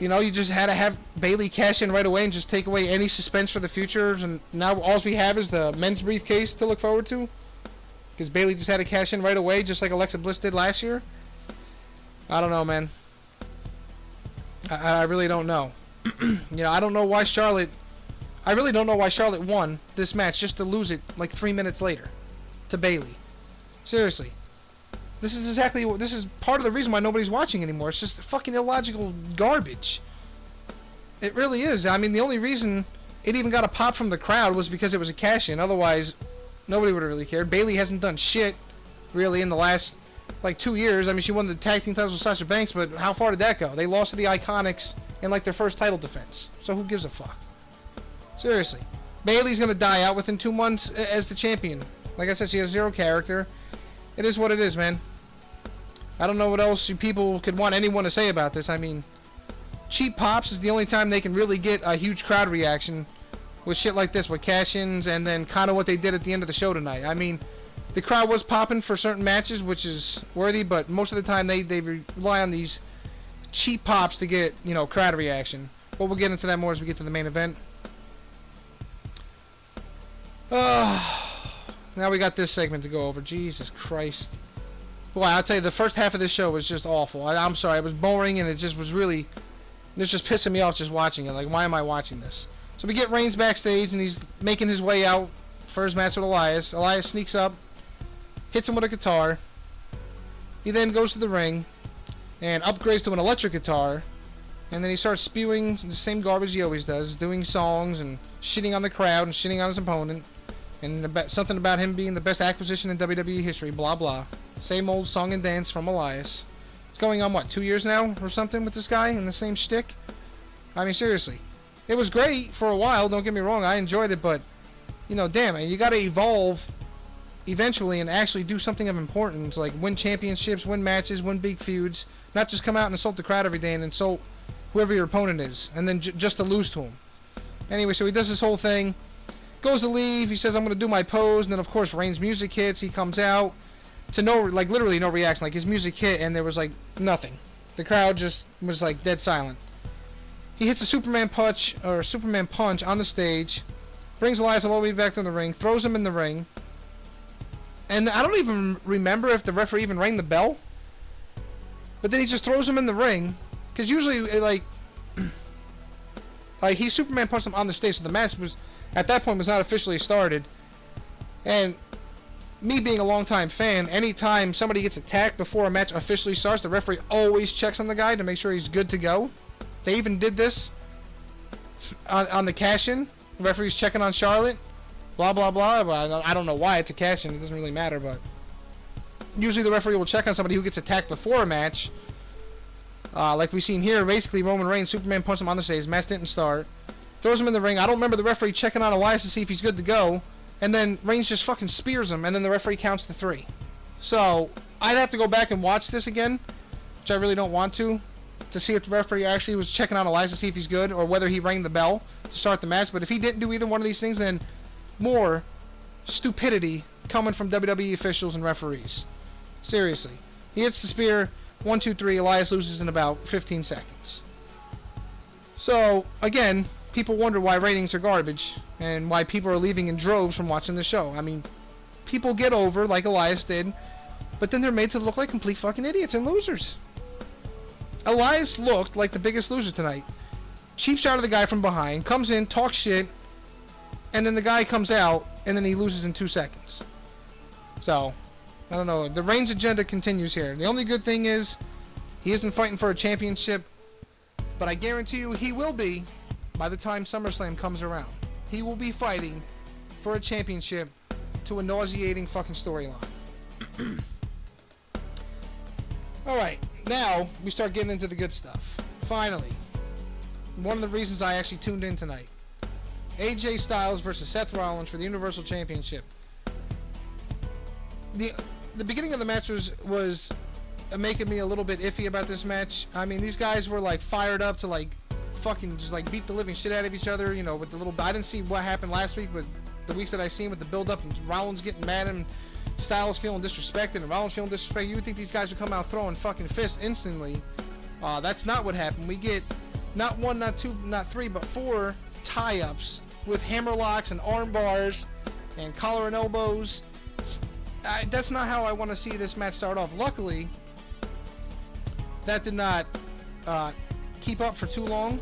You know, you just had to have Bayley cash in right away and just take away any suspense for the future. And now all we have is the men's briefcase to look forward to. Because Bayley just had to cash in right away, just like Alexa Bliss did last year. I don't know, man. I really don't know. You know, I don't know why Charlotte... I really don't know why Charlotte won this match just to lose it like 3 minutes later to Bayley. Seriously. This is part of the reason why nobody's watching anymore. It's just fucking illogical garbage. It really is. I mean, the only reason it even got a pop from the crowd was because it was a cash-in. Otherwise, nobody would have really cared. Bayley hasn't done shit, really, in the last, like, 2 years. I mean, she won the tag team titles with Sasha Banks, but how far did that go? They lost to the Iconics in, like, their first title defense. So who gives a fuck? Seriously. Bayley's gonna die out within 2 months as the champion. Like I said, she has 0 character. It is what it is, man. I don't know what else you people could want anyone to say about this. I mean, cheap pops is the only time they can really get a huge crowd reaction with shit like this, with cash-ins, and then kind of what they did at the end of the show tonight. I mean, the crowd was popping for certain matches, which is worthy, but most of the time they rely on these cheap pops to get, you know, crowd reaction. But we'll get into that more as we get to the main event. Now we got this segment to go over. Jesus Christ. Well, I'll tell you, the first half of this show was just awful. I'm sorry, it was boring, and it just was really... It's just pissing me off just watching it. Like, why am I watching this? So we get Reigns backstage, and he's making his way out for his match with Elias. Elias sneaks up, hits him with a guitar. He then goes to the ring and upgrades to an electric guitar. And then he starts spewing the same garbage he always does, doing songs and shitting on the crowd and shitting on his opponent. And something about him being the best acquisition in WWE history, blah blah. Same old song and dance from Elias. It's going on, what, 2 years now or something with this guy in the same shtick? I mean, seriously. It was great for a while, don't get me wrong, I enjoyed it, but, you know, damn it, you gotta evolve eventually and actually do something of importance, like win championships, win matches, win big feuds, not just come out and insult the crowd every day and insult whoever your opponent is, and then just to lose to him. Anyway, so he does this whole thing, goes to leave, he says, I'm gonna do my pose, and then of course Reigns' music hits, he comes out, to no, like literally no reaction, like his music hit and there was like nothing. The crowd just was like dead silent. He hits a Superman punch on the stage, brings Elias all the way back to the ring, throws him in the ring, and I don't even remember if the referee even rang the bell, but then he just throws him in the ring, because usually like he Superman punched him on the stage, so the match was at that point was not officially started. And me being a longtime fan, anytime somebody gets attacked before a match officially starts, the referee always checks on the guy to make sure he's good to go. They even did this on the cash-in. The referee's checking on Charlotte. Blah, blah, blah. I don't know why it's a cash-in. It doesn't really matter, but usually the referee will check on somebody who gets attacked before a match. Like we've seen here, basically Roman Reigns, Superman punched him on the stage. Match didn't start. Throws him in the ring. I don't remember the referee checking on Elias to see if he's good to go. And then Reigns just fucking spears him, and then the referee counts to 3. So I'd have to go back and watch this again, which I really don't want to see if the referee actually was checking on Elias to see if he's good, or whether he rang the bell to start the match. But if he didn't do either one of these things, then more stupidity coming from WWE officials and referees. Seriously. He hits the spear, 1, 2, 3, Elias loses in about 15 seconds. So, again, people wonder why ratings are garbage, and why people are leaving in droves from watching the show. I mean, people get over, like Elias did, but then they're made to look like complete fucking idiots and losers. Elias looked like the biggest loser tonight. Cheap shot of the guy from behind, comes in, talks shit, and then the guy comes out, and then he loses in 2 seconds. So, I don't know. The Reigns agenda continues here. The only good thing is, he isn't fighting for a championship, but I guarantee you he will be by the time SummerSlam comes around. He will be fighting for a championship to a nauseating fucking storyline. Alright, now we start getting into the good stuff. Finally, one of the reasons I actually tuned in tonight. AJ Styles versus Seth Rollins for the Universal Championship. The beginning of the match was making me a little bit iffy about this match. I mean, these guys were like fired up to like fucking just like beat the living shit out of each other, you know, with the little... I didn't see what happened last week, but the weeks that I seen with the build-up and Rollins getting mad and Styles feeling disrespected and Rollins feeling disrespected, you would think these guys would come out throwing fucking fists instantly. That's not what happened. We get not 1, not 2, not 3, but 4 tie-ups with hammerlocks and arm bars and collar and elbows. That's not how I want to see this match start off. Luckily, that did not keep up for too long.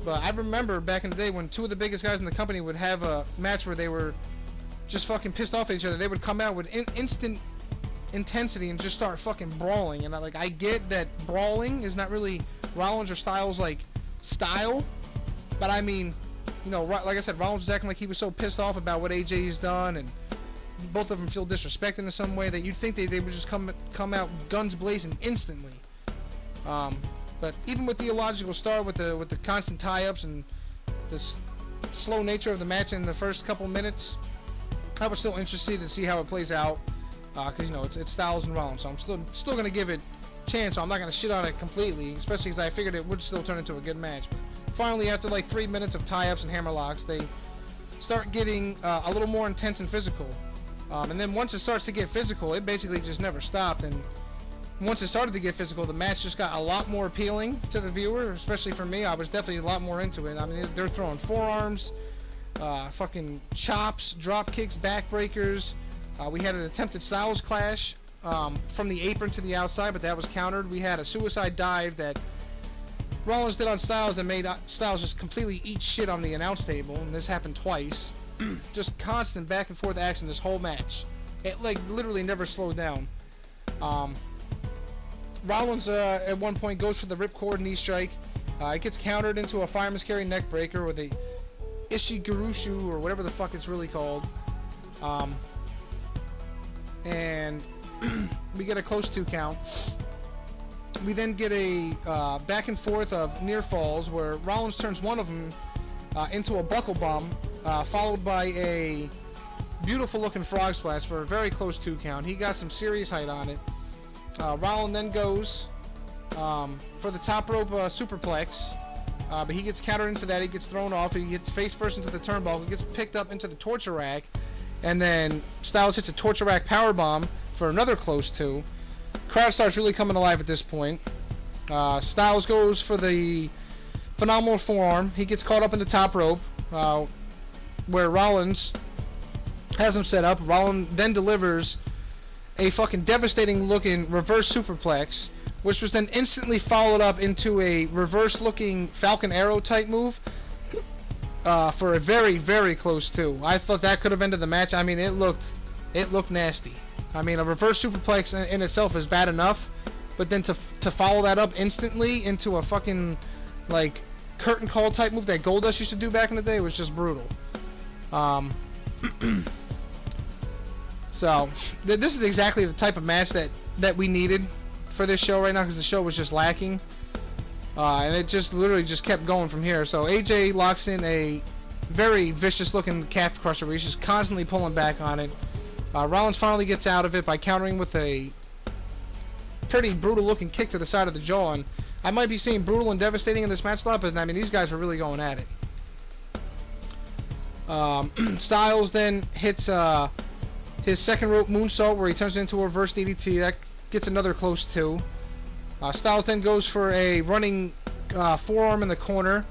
But I remember back in the day when 2 of the biggest guys in the company would have a match where they were just fucking pissed off at each other. They would come out with instant intensity and just start fucking brawling. And I get that brawling is not really Rollins or Styles like style, but I mean, you know, like I said, Rollins was acting like he was so pissed off about what AJ's done, and both of them feel disrespected in some way that you'd think they would just come out guns blazing instantly. But even with the illogical start, with the constant tie-ups and the slow nature of the match in the first couple minutes, I was still interested to see how it plays out, because you know it's Styles and Rollins, so I'm still gonna give it a chance. So I'm not gonna shit on it completely, especially because I figured it would still turn into a good match. But finally, after like 3 minutes of tie-ups and hammerlocks, they start getting a little more intense and physical. And then once it starts to get physical, it basically just never stopped. And once it started to get physical, the match just got a lot more appealing to the viewer, especially for me. I was definitely a lot more into it. I mean, they're throwing forearms, fucking chops, drop kicks, backbreakers. We had an attempted Styles clash from the apron to the outside, but that was countered. We had a suicide dive that Rollins did on Styles that made Styles just completely eat shit on the announce table, and this happened twice. Just constant back and forth action this whole match. It like literally never slowed down. Rollins at one point goes for the ripcord knee strike. It gets countered into a fireman's carry neck breaker with a Ishigurushu or whatever the fuck it's really called. And we get a close 2 count. We then get a back and forth of near falls where Rollins turns one of them into a buckle bomb, followed by a beautiful looking frog splash for a very close 2 count. He got some serious height on it. Rollins then goes for the top rope superplex, but he gets countered into that. He gets thrown off. He gets face first into the turnbuckle. He gets picked up into the torture rack, and then Styles hits a torture rack powerbomb for another close 2. Crowd starts really coming alive at this point. Styles goes for the phenomenal forearm. He gets caught up in the top rope, where Rollins has him set up. Rollins then delivers a fucking devastating looking reverse superplex, which was then instantly followed up into a reverse looking Falcon Arrow type move for a very, very close 2. I thought that could have ended the match. I mean, it looked nasty. I mean, a reverse superplex in itself is bad enough, but then to follow that up instantly into a fucking like curtain call type move that Goldust used to do back in the day was just brutal. So this is exactly the type of match that we needed for this show right now, because the show was just lacking, and it just literally just kept going from here. So AJ locks in a very vicious looking calf crusher where he's just constantly pulling back on it. Rollins finally gets out of it by countering with a pretty brutal looking kick to the side of the jaw, and I might be seeing brutal and devastating in this match a lot, but I mean, these guys are really going at it. Styles then hits his second rope moonsault where he turns it into a reverse DDT. That gets another close 2. Styles then goes for a running forearm in the corner,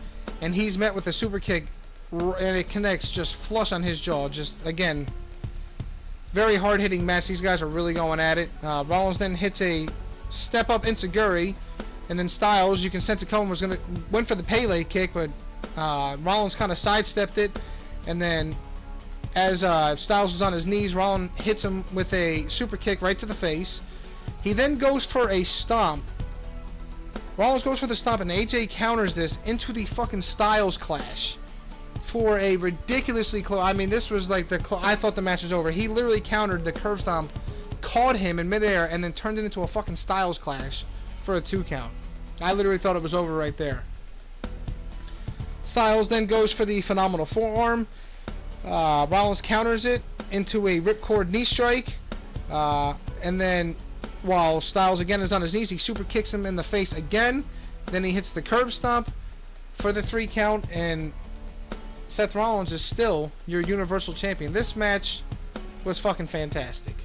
and he's met with a super kick, and it connects just flush on his jaw. Just, again, very hard-hitting match. These guys are really going at it. Rollins then hits a step-up enziguri, and then Styles, you can sense it coming, went for the Pele kick, but Rollins kind of sidestepped it, and then as Styles was on his knees, Rollins hits him with a super kick right to the face. He then goes for a stomp. Rollins goes for the stomp, and AJ counters this into the fucking Styles clash for a ridiculously close. I mean, this was like I thought the match was over. He literally countered the curb stomp, caught him in midair, and then turned it into a fucking Styles clash for a 2 count. I literally thought it was over right there. Styles then goes for the phenomenal forearm. Rollins counters it into a ripcord knee strike, and then while Styles again is on his knees, he super kicks him in the face again. Then he hits the curb stomp for the 3 count, and Seth Rollins is still your Universal Champion. This match was fucking fantastic.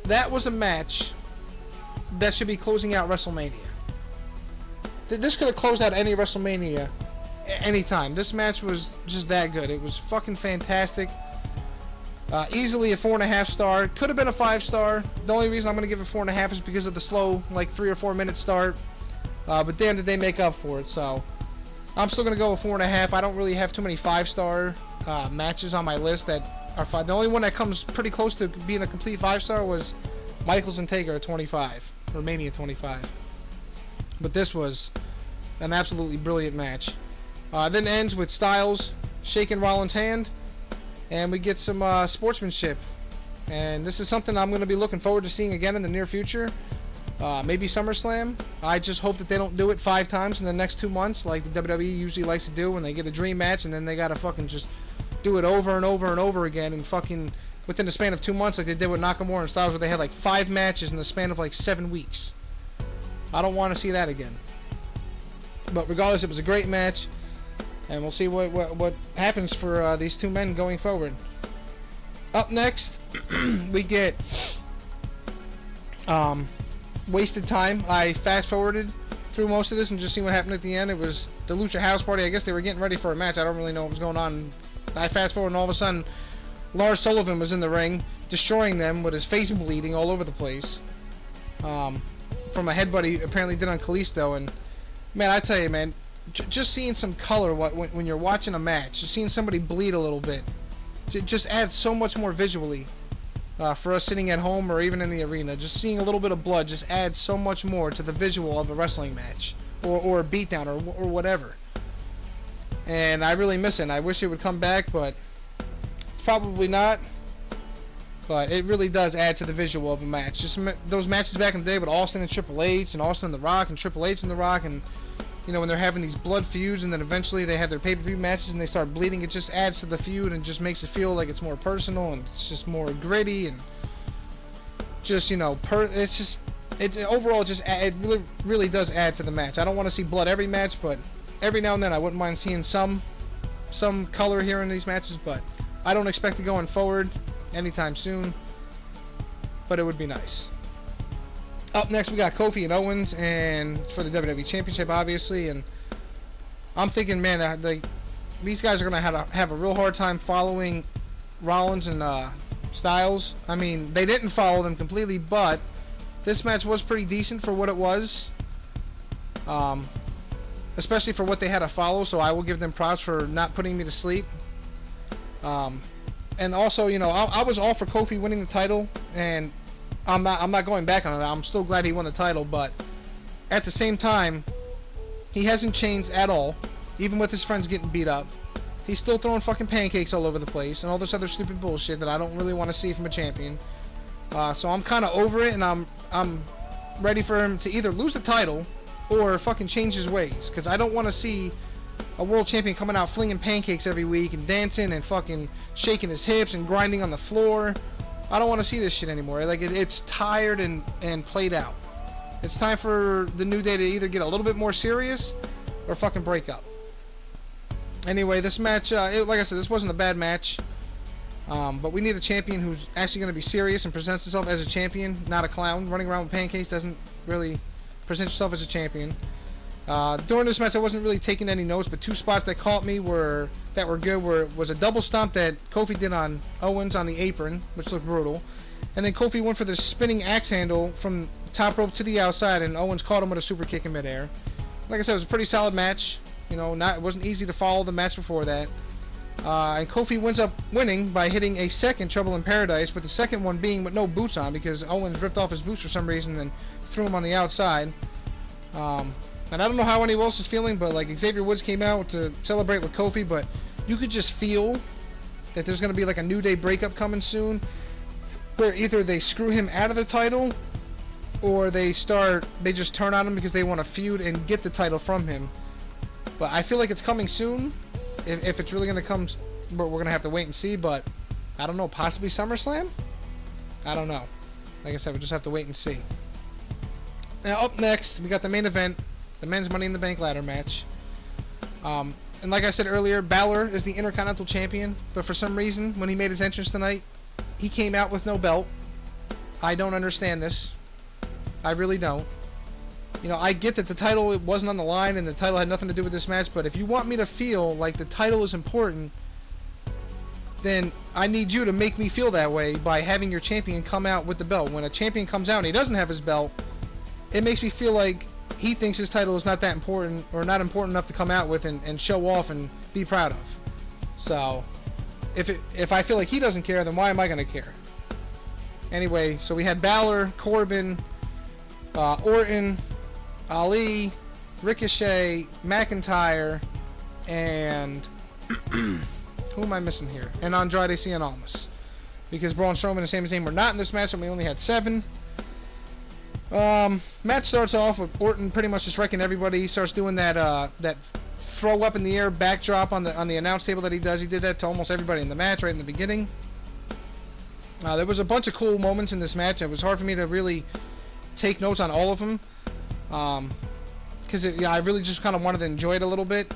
That was a match that should be closing out WrestleMania. This could have closed out any WrestleMania anytime. This match was just that good. It was fucking fantastic. Easily a 4.5 star. Could have been a 5 star. The only reason I'm going to give it 4.5 is because of the slow, like 3 or 4 minute start. But damn, did they make up for it. So I'm still going to go with 4.5. I don't really have too many 5-star matches on my list that are 5. The only one that comes pretty close to being a complete 5-star was Michaels and Taker at 25, or Mania 25. But this was an absolutely brilliant match. Then ends with Styles shaking Rollins' hand, and we get some sportsmanship. And this is something I'm going to be looking forward to seeing again in the near future. Maybe SummerSlam. I just hope that they don't do it 5 times in the next 2 months like the WWE usually likes to do when they get a dream match and then they gotta fucking just do it over and over and over again and fucking within the span of 2 months like they did with Nakamura and Styles where they had like 5 matches in the span of like 7 weeks. I don't want to see that again. But regardless, it was a great match, and we'll see what happens for these 2 men going forward. Up next, we get Wasted Time. I fast forwarded through most of this and just seen what happened at the end. It was the Lucha House Party. I guess they were getting ready for a match. I don't really know what was going on. I fast forward and all of a sudden Lars Sullivan was in the ring destroying them with his face bleeding all over the place from a headbutt he apparently did on Kalisto. And man, I tell you, man, just seeing some color when you're watching a match, just seeing somebody bleed a little bit just adds so much more visually for us sitting at home or even in the arena. Just seeing a little bit of blood just adds so much more to the visual of a wrestling match or a beatdown or whatever. And I really miss it. I wish it would come back, but probably not. But it really does add to the visual of a match. Just those matches back in the day with Austin and Triple H, and Austin and The Rock, and Triple H and The Rock, and you know, when they're having these blood feuds, and then eventually they have their pay-per-view matches and they start bleeding, it just adds to the feud and just makes it feel like it's more personal and it's just more gritty and just, you know, it overall just it really does add to the match. I don't want to see blood every match, but every now and then I wouldn't mind seeing some color here in these matches, but I don't expect it going forward anytime soon, but it would be nice. Up next, we got Kofi and Owens, and for the WWE Championship, obviously. And I'm thinking, man, these guys are going to have a real hard time following Rollins and Styles. I mean, they didn't follow them completely, but this match was pretty decent for what it was, especially for what they had to follow. So I will give them props for not putting me to sleep. And also, you know, I was all for Kofi winning the title, and I'm not going back on it. I'm still glad he won the title, but at the same time, he hasn't changed at all. Even with his friends getting beat up, he's still throwing fucking pancakes all over the place and all this other stupid bullshit that I don't really want to see from a champion. So I'm kind of over it, and I'm ready for him to either lose the title or fucking change his ways, because I don't want to see a world champion coming out flinging pancakes every week and dancing and fucking shaking his hips and grinding on the floor. I don't want to see this shit anymore. Like, it's tired and played out. It's time for the New Day to either get a little bit more serious or fucking break up. Anyway, this match, like I said, this wasn't a bad match. But we need a champion who's actually going to be serious and presents himself as a champion, not a clown. Running around with pancakes doesn't really present yourself as a champion. During this match, I wasn't really taking any notes, but two spots that caught me were good was a double stomp that Kofi did on Owens on the apron, which looked brutal, and then Kofi went for the spinning axe handle from top rope to the outside, and Owens caught him with a super kick in midair. Like I said, it was a pretty solid match. You know, it wasn't easy to follow the match before that. And Kofi winds up winning by hitting a second Trouble in Paradise, with the second one being with no boots on, because Owens ripped off his boots for some reason and threw him on the outside. And I don't know how anyone else is feeling, but like Xavier Woods came out to celebrate with Kofi, but you could just feel that there's going to be like a New Day breakup coming soon, where either they screw him out of the title or they just turn on him because they want to feud and get the title from him. But I feel like it's coming soon. If it's really going to come, we're going to have to wait and see, but I don't know, possibly SummerSlam? I don't know. Like I said, we just have to wait and see. Now up next, we got the main event, the men's Money in the Bank ladder match. And like I said earlier, Balor is the Intercontinental Champion, but for some reason, when he made his entrance tonight, he came out with no belt. I don't understand this. I really don't. You know, I get that the title wasn't on the line and the title had nothing to do with this match, but if you want me to feel like the title is important, then I need you to make me feel that way by having your champion come out with the belt. When a champion comes out and he doesn't have his belt, it makes me feel like he thinks his title is not that important, or not important enough to come out with and show off and be proud of. So, if I feel like he doesn't care, then why am I going to care? Anyway, so we had Balor, Corbin, Orton, Ali, Ricochet, McIntyre, and who am I missing here? And Andrade Cien Almas. Because Braun Strowman and Sami Zayn were not in this match, and we only had 7. Match starts off with Orton pretty much just wrecking everybody. He starts doing that throw up in the air backdrop on the announce table that he does. He did that to almost everybody in the match right in the beginning. There was a bunch of cool moments in this match. It was hard for me to really take notes on all of them, because I really just kind of wanted to enjoy it a little bit.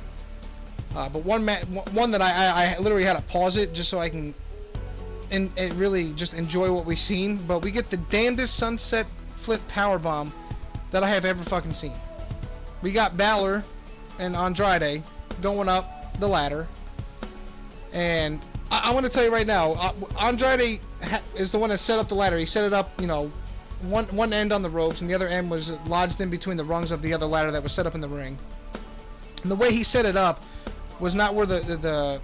But one that I literally had to pause it just so I can and really just enjoy what we've seen. But we get the damnedest sunset flip powerbomb that I have ever fucking seen. We got Balor and Andrade going up the ladder, and I want to tell you right now, Andrade is the one that set up the ladder. He set it up, you know, one end on the ropes, and the other end was lodged in between the rungs of the other ladder that was set up in the ring. And the way he set it up was not where the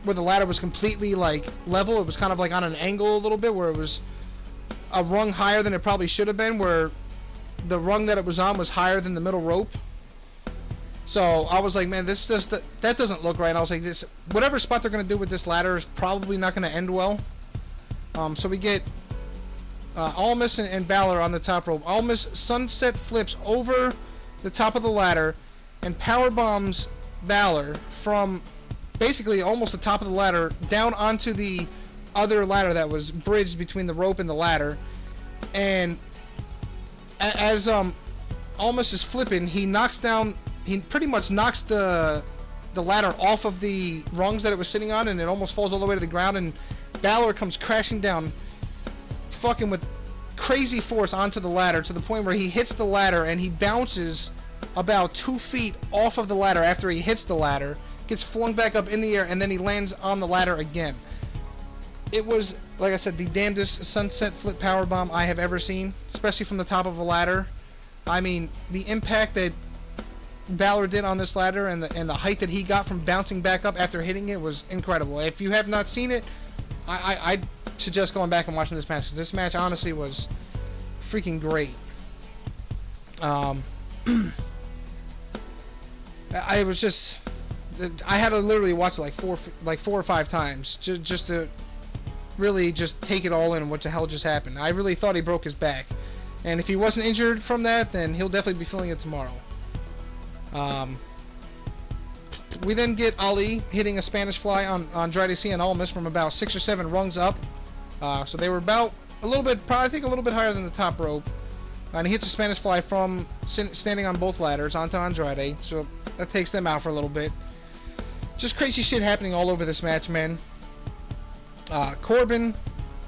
ladder was completely like level. It was kind of like on an angle a little bit, where it was a rung higher than it probably should have been, where the rung that it was on was higher than the middle rope. So I was like, man, that doesn't look right. And I was like, whatever spot they're going to do with this ladder is probably not going to end well. So we get Almas and Balor on the top rope. Almas sunset flips over the top of the ladder and power bombs Balor from basically almost the top of the ladder down onto the other ladder that was bridged between the rope and the ladder. And as Almas is flipping, he pretty much knocks the ladder off of the rungs that it was sitting on, and it almost falls all the way to the ground, and Balor comes crashing down fucking with crazy force onto the ladder to the point where he hits the ladder and he bounces about 2 feet off of the ladder after he hits the ladder, gets flung back up in the air, and then he lands on the ladder again. It was, like I said, the damnedest sunset flip powerbomb I have ever seen, especially from the top of a ladder. I mean, the impact that Balor did on this ladder and the height that he got from bouncing back up after hitting it was incredible. If you have not seen it, I suggest going back and watching this match, because this match honestly was freaking great. I was just, I had to literally watch it like four or five times just to really just take it all in what the hell just happened. I really thought he broke his back, and if he wasn't injured from that, then he'll definitely be feeling it tomorrow. We then get Ali hitting a Spanish fly on Andrade Cien Almas from about 6 or 7 rungs up. So they were about a little bit higher than the top rope. And he hits a Spanish fly from standing on both ladders onto Andrade. So that takes them out for a little bit. Just crazy shit happening all over this match, man. Corbin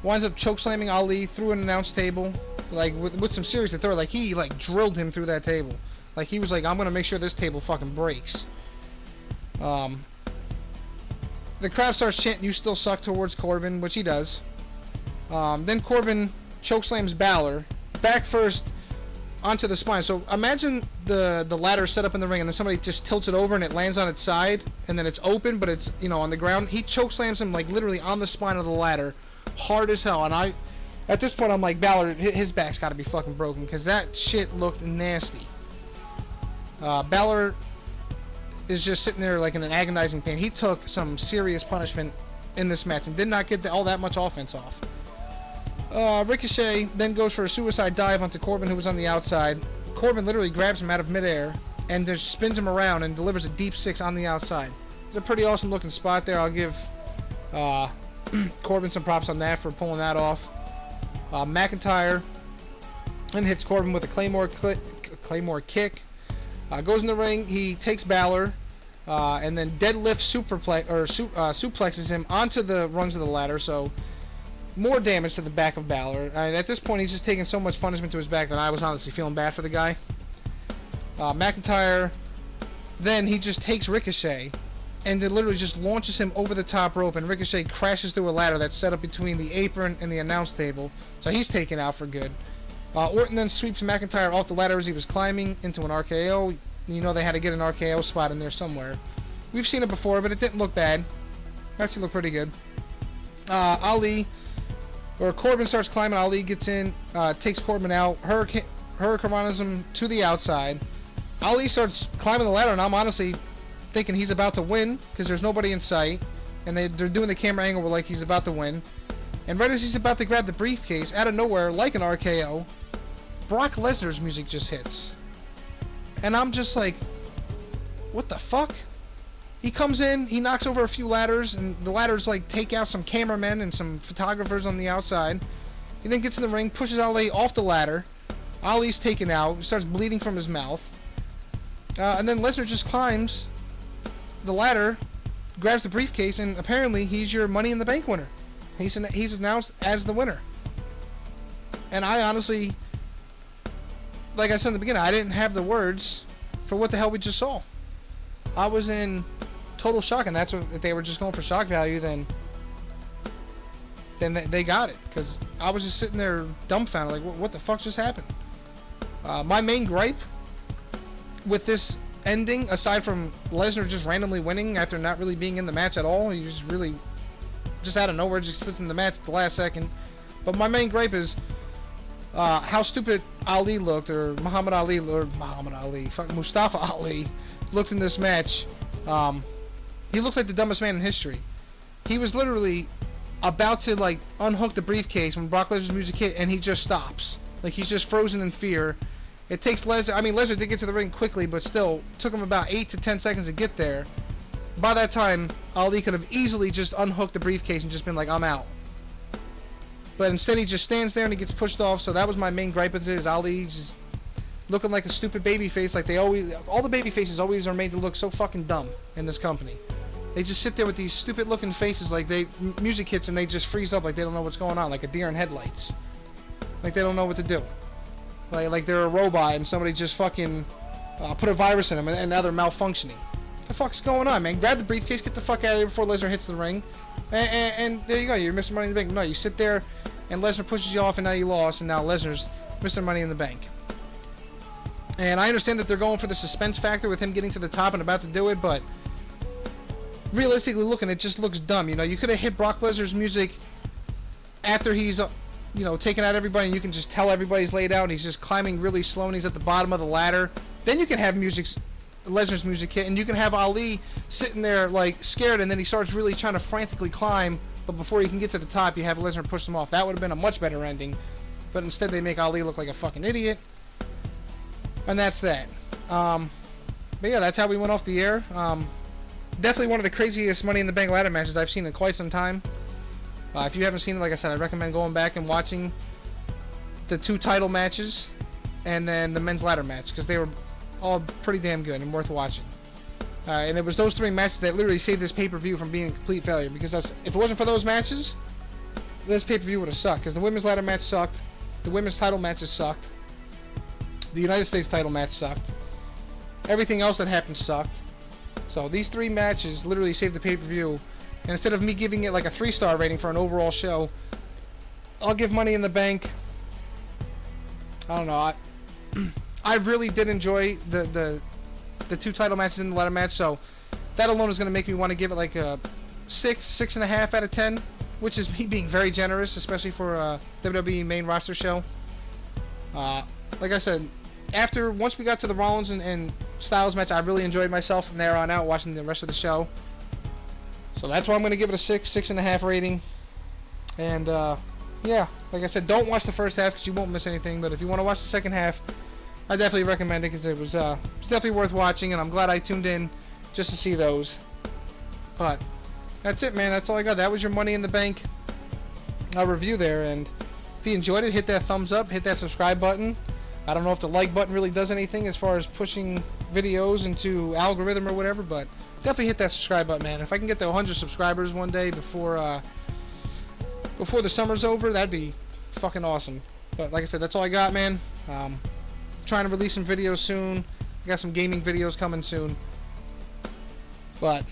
winds up chokeslamming Ali through an announce table, like with some serious authority. Like he drilled him through that table. Like he was like, I'm gonna make sure this table fucking breaks. The crowd starts chanting, "You still suck," towards Corbin, which he does. Then Corbin chokeslams Balor back first onto the spine. So imagine the ladder set up in the ring, and then somebody just tilts it over and it lands on its side, and then it's open, but it's, you know, on the ground. He chokeslams him like literally on the spine of the ladder, hard as hell. And at this point, I'm like, Balor, his back's got to be fucking broken, because that shit looked nasty. Balor is just sitting there like in an agonizing pain. He took some serious punishment in this match and did not get all that much offense off. Ricochet then goes for a suicide dive onto Corbin, who was on the outside. Corbin literally grabs him out of midair and just spins him around and delivers a deep 6 on the outside. It's a pretty awesome looking spot there. I'll give Corbin some props on that for pulling that off. McIntyre then hits Corbin with a Claymore kick. Goes in the ring, he takes Balor, and then deadlift suplexes him onto the rungs of the ladder, so more damage to the back of Balor. And at this point, he's just taking so much punishment to his back that I was honestly feeling bad for the guy. McIntyre, then he just takes Ricochet, and then literally just launches him over the top rope, and Ricochet crashes through a ladder that's set up between the apron and the announce table, so he's taken out for good. Orton then sweeps McIntyre off the ladder as he was climbing into an RKO. You know they had to get an RKO spot in there somewhere. We've seen it before, but it didn't look bad. Actually looked pretty good. Corbin starts climbing. Ali gets in, takes Corbin out. Hurricanrana's him to the outside. Ali starts climbing the ladder, and I'm honestly thinking he's about to win because there's nobody in sight, and they're doing the camera angle where like he's about to win. And right as he's about to grab the briefcase, out of nowhere, like an RKO, Brock Lesnar's music just hits. And I'm just like, what the fuck? He comes in, he knocks over a few ladders, and the ladders like take out some cameramen and some photographers on the outside. He then gets in the ring, pushes Ali off the ladder. Ali's taken out, starts bleeding from his mouth. And then Lesnar just climbs the ladder, grabs the briefcase, and apparently he's your Money in the Bank winner. He's announced as the winner. And I honestly, like I said in the beginning, I didn't have the words for what the hell we just saw. I was in total shock, and that's what, if they were just going for shock value, then they got it, because I was just sitting there dumbfounded, like, what the fuck just happened? My main gripe with this ending, aside from Lesnar just randomly winning after not really being in the match at all, he just really, just out of nowhere, just puts in the match at the last second. But my main gripe is how stupid Ali looked, or Mustafa Ali looked in this match. He looked like the dumbest man in history. He was literally about to like unhook the briefcase when Brock Lesnar's music hit, and he just stops. Like he's just frozen in fear. It takes Lesnar. I mean, Lesnar did get to the ring quickly, but still took him about 8 to 10 seconds to get there. By that time, Ali could have easily just unhooked the briefcase and just been like, I'm out. But instead, he just stands there and he gets pushed off. So that was my main gripe with it, is Ali just looking like a stupid baby face. Like they always, all the baby faces always are made to look so fucking dumb in this company. They just sit there with these stupid looking faces, like music hits and they just freeze up like they don't know what's going on, like a deer in headlights. Like they don't know what to do. Like they're a robot and somebody just fucking put a virus in them and now they're malfunctioning. What the fuck's going on, man? Grab the briefcase, get the fuck out of here before Lesnar hits the ring. And there you go, you're Mr. Money in the Bank. No, you sit there and Lesnar pushes you off and now you lost and now Lesnar's Mr. Money in the Bank. And I understand that they're going for the suspense factor with him getting to the top and about to do it, but realistically looking, it just looks dumb. You know, you could have hit Brock Lesnar's music after he's you know, taking out everybody, and you can just tell everybody's laid out and he's just climbing really slow and he's at the bottom of the ladder. Then you can have Lesnar's music hit, and you can have Ali sitting there like scared, and then he starts really trying to frantically climb, but before he can get to the top, you have Lesnar push him off. That would have been a much better ending, but instead they make Ali look like a fucking idiot, and that's that. But yeah, that's how we went off the air. Definitely one of the craziest Money in the Bank ladder matches I've seen in quite some time. If you haven't seen it, like I said, I recommend going back and watching the 2 title matches and then the men's ladder match, because they were all pretty damn good and worth watching. And it was those 3 matches that literally saved this pay-per-view from being a complete failure, because if it wasn't for those matches, this pay-per-view would have sucked, because the women's ladder match sucked, the women's title matches sucked, the United States title match sucked, everything else that happened sucked. So these 3 matches literally saved the pay-per-view. And instead of me giving it like a 3-star rating for an overall show, I'll give Money in the Bank, I don't know, I really did enjoy the 2 title matches in the ladder match, so that alone is going to make me want to give it like a 6.5 out of 10, which is me being very generous, especially for a WWE main roster show. Like I said, once we got to the Rollins and Styles match, I really enjoyed myself from there on out watching the rest of the show. So that's why I'm going to give it a 6.5 rating. And yeah, like I said, don't watch the first half because you won't miss anything. But if you want to watch the second half, I definitely recommend it, because it was definitely worth watching, and I'm glad I tuned in just to see those. But that's it, man. That's all I got. That was your Money in the Bank review there. And if you enjoyed it, hit that thumbs up, hit that subscribe button. I don't know if the like button really does anything as far as pushing videos into algorithm or whatever, but definitely hit that subscribe button, man. If I can get to 100 subscribers one day before the summer's over, that'd be fucking awesome. But like I said, that's all I got, man. Trying to release some videos soon. I got some gaming videos coming soon. But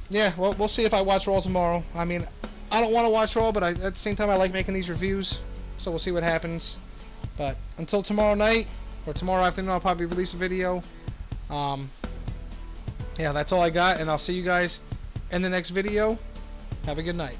yeah, well, we'll see if I watch Raw tomorrow. I mean, I don't want to watch Raw, but at the same time, I like making these reviews. So we'll see what happens. But until tomorrow night or tomorrow afternoon, I'll probably release a video. Yeah, that's all I got, and I'll see you guys in the next video. Have a good night.